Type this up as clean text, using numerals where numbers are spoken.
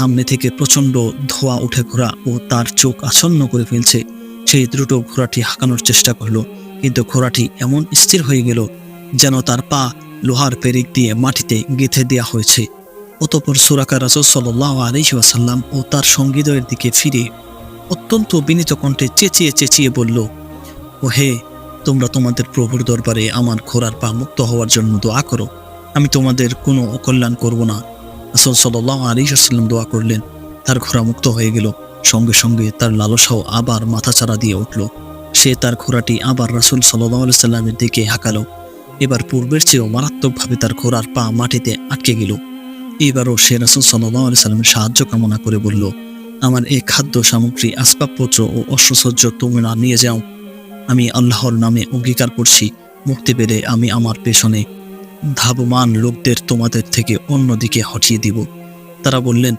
সামনে থেকে প্রচণ্ড ধোঁয়া উঠে ঘোড়া ও তার চোখ আচ্ছন্ন করে ফেলছে। সেই দ্রুত ঘোড়াটি হাঁকানোর চেষ্টা করলো, কিন্তু ঘোড়াটি এমন স্থির হয়ে গেল যেন তার পা লোহার পেরেক দিয়ে মাটিতে গেঁথে দেওয়া হয়েছে। অতঃপর সুরাকা রাসূল সাল্লাল্লাহু আলাইহি ওয়াসাল্লাম ও তার সঙ্গীদের দিকে ফিরে অত্যন্ত বিনীত কণ্ঠে চেঁচিয়ে চেঁচিয়ে বলল, ও হে, তোমরা তোমাদের প্রভুর দরবারে আমার ঘোড়ার পা মুক্ত হওয়ার জন্য দোয়া করো, আমি তোমাদের কোনো অকল্যাণ করব না। রাসূল সাল্লাল্লাহু আলাইহি ওয়াসাল্লাম দোয়া করলেন, তার ঘোড়া মুক্ত হয়ে গেল। সঙ্গে সঙ্গে তার লালসাও আবার মাথাচাড়া দিয়ে উঠল। সে তার ঘোড়াটি আবার রাসূল সাল্লাল্লাহু আলাইহি ওয়াসাল্লামের দিকে হাঁকালো। এবার পূর্বের চেয়েও মারাত্মকভাবে তার ঘোড়ার পা মাটিতে আটকে গেল। এবারও সে রাসূল সাল্লাল্লাহু আলাইহি ওয়াসাল্লামের সাহায্য কামনা করে বলল, আমার এই খাদ্য সামগ্রী, আসবাবপত্র ও অস্ত্রসজ্জ তোমরা নিয়ে যাও। আমি আল্লাহর নামে অঙ্গীকার করছি, মুক্তি পেলে আমি আমার পেছনে ধাবমান লোকদের তোমাদের থেকে অন্যদিকে হটিয়ে দিব। তারা বললেন,